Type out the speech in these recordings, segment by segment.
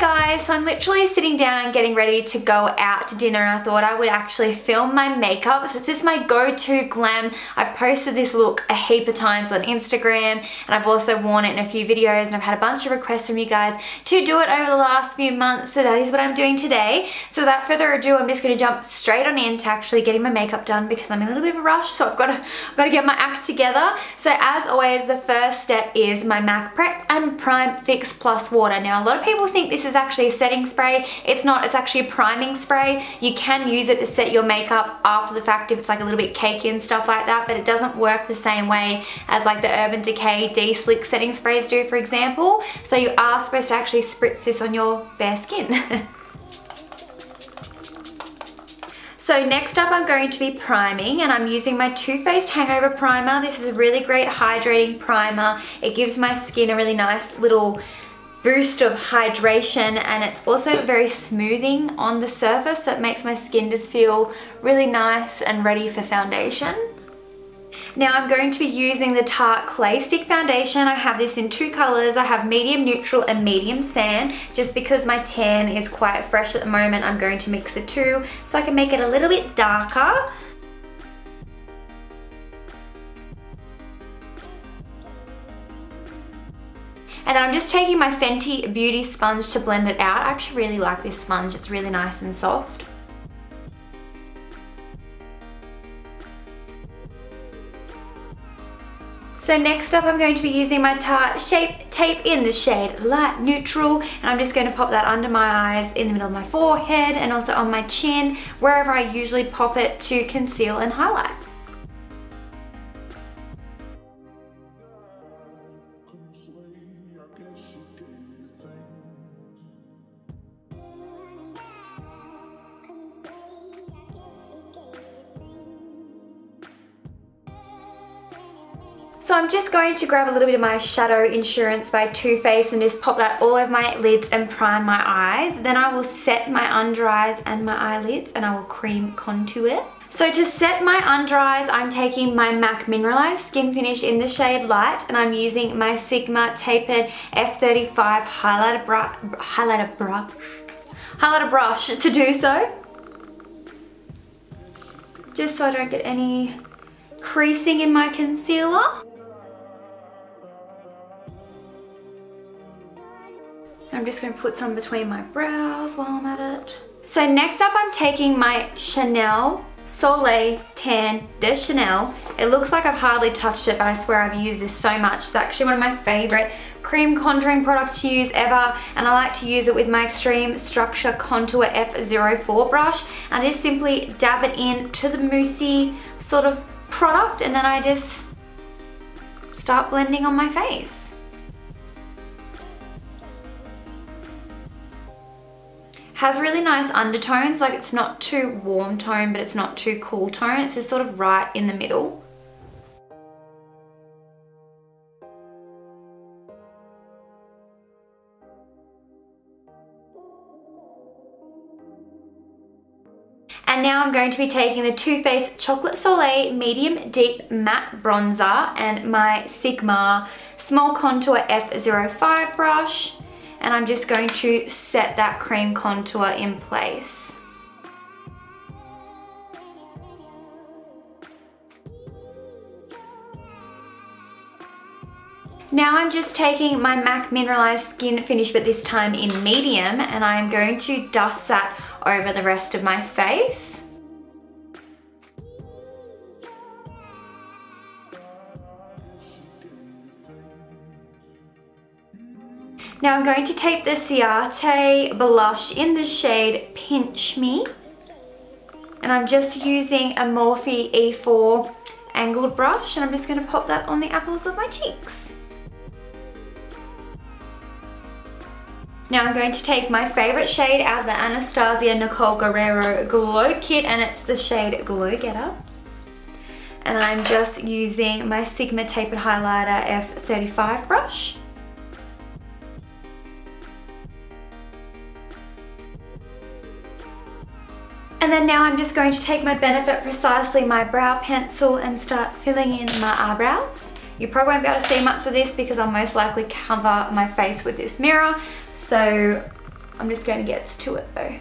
guys, so I'm literally sitting down getting ready to go out to dinner, and I thought I would actually film my makeup. So this is my Go To Glam. I've posted this look a heap of times on Instagram, and I've also worn it in a few videos, and I've had a bunch of requests from you guys to do it over the last few months, so that is what I'm doing today. So without further ado, I'm just going to jump straight on into actually getting my makeup done because I'm in a little bit of a rush, so I've got to get my act together. So as always, the first step is my MAC Prep and Prime Fix Plus Water. Now a lot of people think this is actually a setting spray. It's not, it's actually a priming spray. You can use it to set your makeup after the fact if it's like a little bit cakey and stuff like that, but it doesn't work the same way as like the Urban Decay De-Slick setting sprays do, for example. So you are supposed to actually spritz this on your bare skin. So next up I'm going to be priming, and I'm using my Too Faced Hangover Primer. This is a really great hydrating primer. It gives my skin a really nice little boost of hydration, and it's also very smoothing on the surface, so it makes my skin just feel really nice and ready for foundation. Now I'm going to be using the Tarte Clay Stick Foundation. I have this in two colors. I have medium neutral and medium sand. Just because my tan is quite fresh at the moment, I'm going to mix the two so I can make it a little bit darker. And then I'm just taking my Fenty Beauty sponge to blend it out. I actually really like this sponge. It's really nice and soft. So next up I'm going to be using my Tarte Shape Tape in the shade Light Neutral, and I'm just going to pop that under my eyes, in the middle of my forehead, and also on my chin, wherever I usually pop it to conceal and highlight. So I'm just going to grab a little bit of my Shadow Insurance by Too Faced and just pop that all over my lids and prime my eyes. Then I will set my under eyes and my eyelids, and I will cream contour. So to set my under eyes, I'm taking my MAC Mineralize Skin Finish in the shade Light, and I'm using my Sigma Tapered F35 highlighter brush to do so. Just so I don't get any creasing in my concealer. I'm just going to put some between my brows while I'm at it. So next up I'm taking my Chanel Soleil Tan de Chanel. It looks like I've hardly touched it, but I swear I've used this so much. It's actually one of my favorite cream contouring products to use ever, and I like to use it with my Extreme Structure Contour F04 brush. And I just simply dab it in to the moussey sort of product, and then I just start blending on my face. Has really nice undertones, like it's not too warm tone, but it's not too cool tone. It's just sort of right in the middle. And now I'm going to be taking the Too Faced Chocolate Soleil Medium Deep Matte Bronzer and my Sigma Small Contour F05 brush. And I'm just going to set that cream contour in place. Now I'm just taking my MAC Mineralized Skin Finish, but this time in medium, and I'm going to dust that over the rest of my face. Now I'm going to take the CIATE blush in the shade Pinch Me, and I'm just using a Morphe E4 angled brush, and I'm just going to pop that on the apples of my cheeks. Now I'm going to take my favorite shade out of the Anastasia Nicole Guerrero Glow Kit, and it's the shade Glow Getter. And I'm just using my Sigma Tapered Highlighter F35 brush. And then now I'm just going to take my Benefit Precisely my brow pencil and start filling in my eyebrows. You probably won't be able to see much of this because I'll most likely cover my face with this mirror. So I'm just going to get to it though.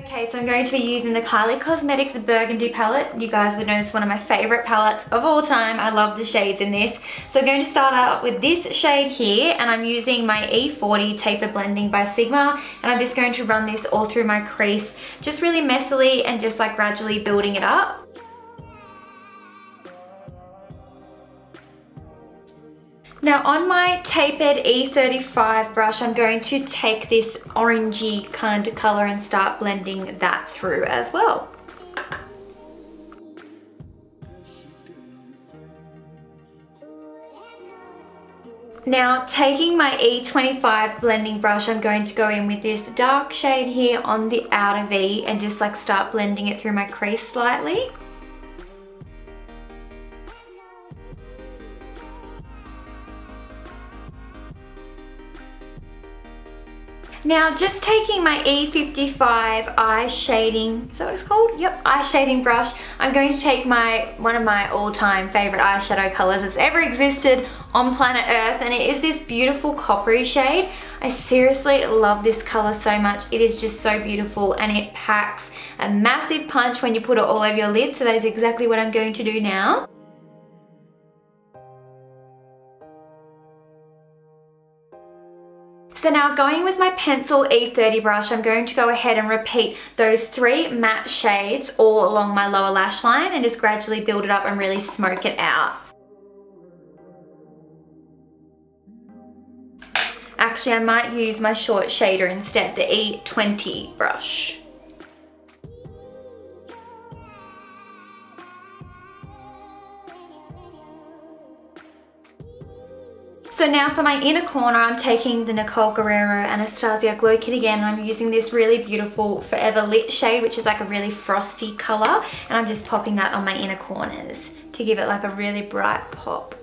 Okay, so I'm going to be using the Kylie Cosmetics Burgundy Palette. You guys would know this is one of my favourite palettes of all time. I love the shades in this. So I'm going to start out with this shade here, and I'm using my E40 Taper Blending by Sigma, and I'm just going to run this all through my crease, just really messily and just like gradually building it up. Now on my tapered E35 brush, I'm going to take this orangey kind of colour and start blending that through as well. Now taking my E25 blending brush, I'm going to go in with this dark shade here on the outer V and just like start blending it through my crease slightly. Now just taking my E55 eye shading, is that what it's called? Yep, eye shading brush. I'm going to take one of my all-time favorite eyeshadow colors that's ever existed on planet Earth, and it is this beautiful coppery shade. I seriously love this color so much. It is just so beautiful, and it packs a massive punch when you put it all over your lid, so that is exactly what I'm going to do now. So now going with my pencil E30 brush, I'm going to go ahead and repeat those 3 matte shades all along my lower lash line and just gradually build it up and really smoke it out. Actually, I might use my short shader instead, the E20 brush. So now for my inner corner, I'm taking the Nicole Anastasia Glow Kit again, and I'm using this really beautiful Forever Lit shade, which is like a really frosty color, and I'm just popping that on my inner corners to give it like a really bright pop.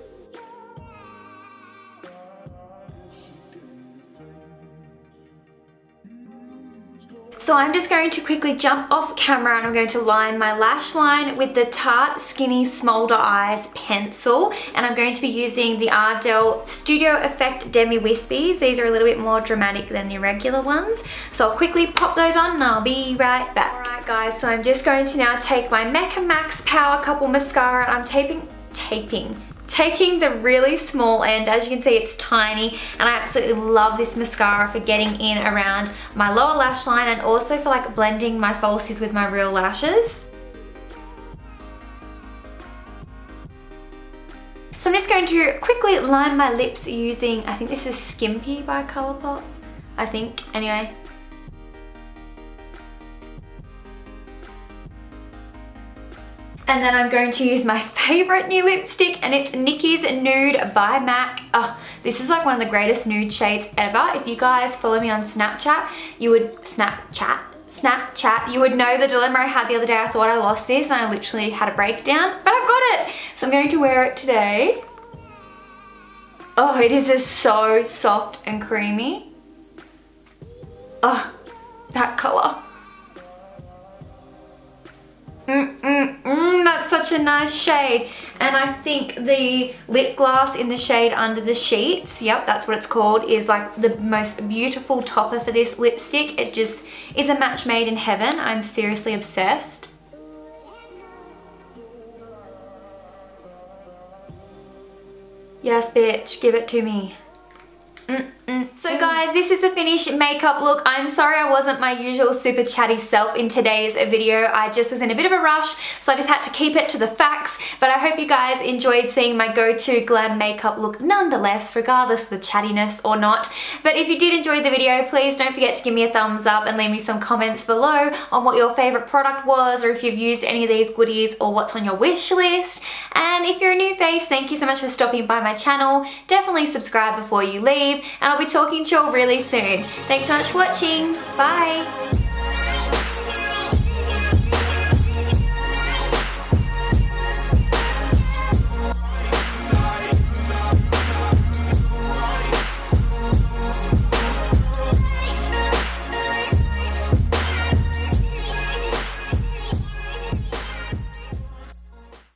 So I'm just going to quickly jump off camera and I'm going to line my lash line with the Tarte Skinny Smolder Eyes pencil, and I'm going to be using the Ardell Studio Effect Demi Wispies. These are a little bit more dramatic than the regular ones. So I'll quickly pop those on and I'll be right back. Alright guys, so I'm just going to now take my MECCA Max Power Couple Mascara, and I'm taking the really small end. As you can see, it's tiny, and I absolutely love this mascara for getting in around my lower lash line and also for like blending my falsies with my real lashes. So I'm just going to quickly line my lips using, I think this is Skimpy by Colourpop, I think, anyway. And then I'm going to use my favorite new lipstick, and it's NIKKIS Nude by MAC. Oh, this is like one of the greatest nude shades ever. If you guys follow me on Snapchat, you would, you would know the dilemma I had the other day. I thought I lost this and I literally had a breakdown, but I've got it. So I'm going to wear it today. Oh, it is just so soft and creamy. Oh, that color. That's such a nice shade. And I think the lip gloss in the shade Under the Sheets, yep, that's what it's called, is like the most beautiful topper for this lipstick. It just is a match made in heaven. I'm seriously obsessed. Yes, bitch, give it to me. So guys, this is the finished makeup look. I'm sorry I wasn't my usual super chatty self in today's video. I just was in a bit of a rush, so I just had to keep it to the facts. But I hope you guys enjoyed seeing my go-to glam makeup look nonetheless, regardless of the chattiness or not. But if you did enjoy the video, please don't forget to give me a thumbs up and leave me some comments below on what your favorite product was, or if you've used any of these goodies, or what's on your wish list. And if you're a new face, thank you so much for stopping by my channel. Definitely subscribe before you leave, and I'll be talking to you all really soon. Thanks so much for watching. Bye.